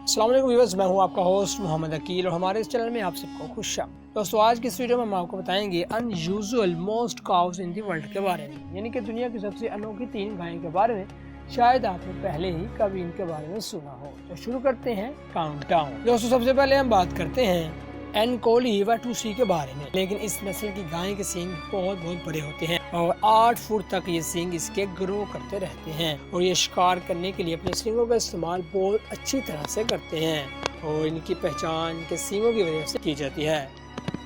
अस्सलाम वालेकुम व्यूअर्स, मैं हूं आपका होस्ट मोहम्मद अकील और हमारे इस चैनल में आप सबको खुशामदीद। दोस्तों, आज की इस वीडियो में हम आपको बताएंगे unusual most cows in the world के बारे में, यानी कि दुनिया की सबसे अनोखी 3 गायें के बारे में। शायद आपने पहले ही कभी इनके बारे में सुना हो। तो शुरू करते हैं काउंटडाउन। दोस्तों, सबसे पहले हम बात करते हैं एनकोली वाटूसी के बारे में। लेकिन इस नस्ल की गाय के सींग बहुत बड़े होते हैं और 8 फुट तक ये सींग इसके ग्रो करते रहते हैं और ये शिकार करने के लिए अपने सींगों का इस्तेमाल बहुत अच्छी तरह से करते हैं और इनकी पहचान इनके सींगों की वजह से की जाती है।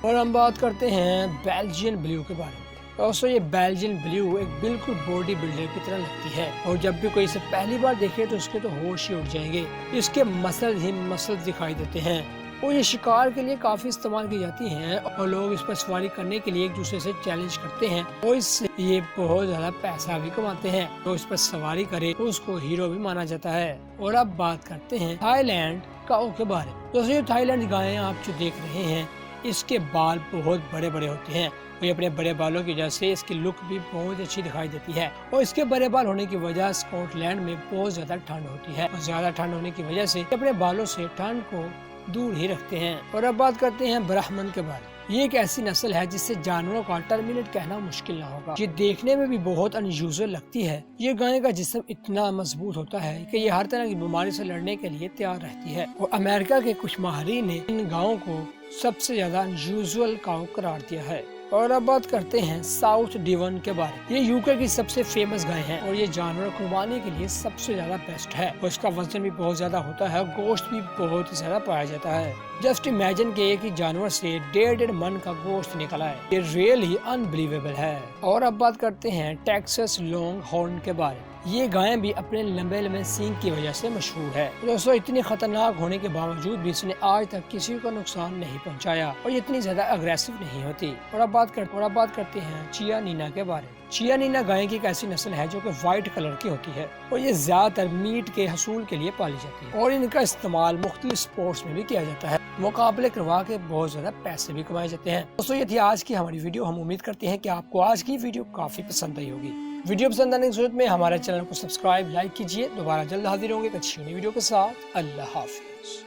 और हम बात करते हैं बेल्जियन ब्लू के बारे में। दोस्तों, ये बेल्जियन ब्लू एक बिल्कुल बॉडी बिल्डर की तरह लगती है और जब भी कोई इसे पहली बार देखे तो उसके तो होश ही उड़ जाएंगे। इसके मसल दिखाई देते हैं और ये शिकार के लिए काफी इस्तेमाल की जाती हैं और लोग इस पर सवारी करने के लिए एक दूसरे से चैलेंज करते हैं और इससे ये बहुत ज्यादा पैसा भी कमाते हैं। तो इस पर सवारी करे तो उसको हीरो भी माना जाता है। और अब बात करते हैं थाईलैंड काऊ के बारे में। दोस्तों, ये थाईलैंड गायें आप जो देख रहे हैं, इसके बाल बहुत बड़े होते हैं और ये अपने बड़े बालों की वजह से इसकी लुक भी बहुत अच्छी दिखाई देती है। और इसके बड़े बाल होने की वजह स्कॉटलैंड में बहुत ज्यादा ठंड होती है और ज्यादा ठंड होने की वजह से अपने बालों से ठंड को दूर ही रखते हैं। और अब बात करते हैं ब्राह्मण के बारे में। ये एक ऐसी नस्ल है जिससे जानवरों का टर्मिनेट कहना मुश्किल ना होगा। ये देखने में भी बहुत अनयूजुअल लगती है। ये गाय का जिस्म इतना मजबूत होता है कि ये हर तरह की बीमारी से लड़ने के लिए तैयार रहती है और अमेरिका के कुछ माहिरीन ने इन गायों को सबसे ज्यादा अनयूजुअल काऊ करार दिया है। और अब बात करते हैं साउथ डिवन के बारे में। ये यूके की सबसे फेमस गाय है और ये जानवर कुर्बानी के लिए सबसे ज्यादा बेस्ट है और इसका वजन भी बहुत ज्यादा होता है और गोश्त भी बहुत ज्यादा पाया जाता है। जस्ट इमेजिन के एक ही जानवर से 1.5 मन का गोश्त निकला है। ये रियली अनबिलीवेबल है। और अब बात करते हैं टेक्सास लॉन्ग हॉर्न के बारे में। ये गायें भी अपने लंबे सींग की वजह से मशहूर है। दोस्तों, इतनी खतरनाक होने के बावजूद भी इसने आज तक किसी को नुकसान नहीं पहुंचाया और ये इतनी ज्यादा अग्रेसिव नहीं होती। और अब बात करते हैं चियानिना के बारे में। चियानिना गाय की एक ऐसी नस्ल है जो कि व्हाइट कलर की होती है और ये ज्यादातर मीट के हसूल के लिए पाली जाती है और इनका इस्तेमाल मुख्तलिफ स्पोर्ट्स में भी किया जाता है। मुकाबले करवा के बहुत ज्यादा पैसे भी कमाए जाते हैं। दोस्तों, ये थी आज की हमारी वीडियो। हम उम्मीद करते हैं कि आपको आज की वीडियो काफी पसंद आई होगी। वीडियो पसंद आने की सूरत में हमारे चैनल को सब्सक्राइब लाइक कीजिए। दोबारा जल्द हाजिर होंगे एक अच्छी वीडियो के साथ। अल्लाह हाफिज।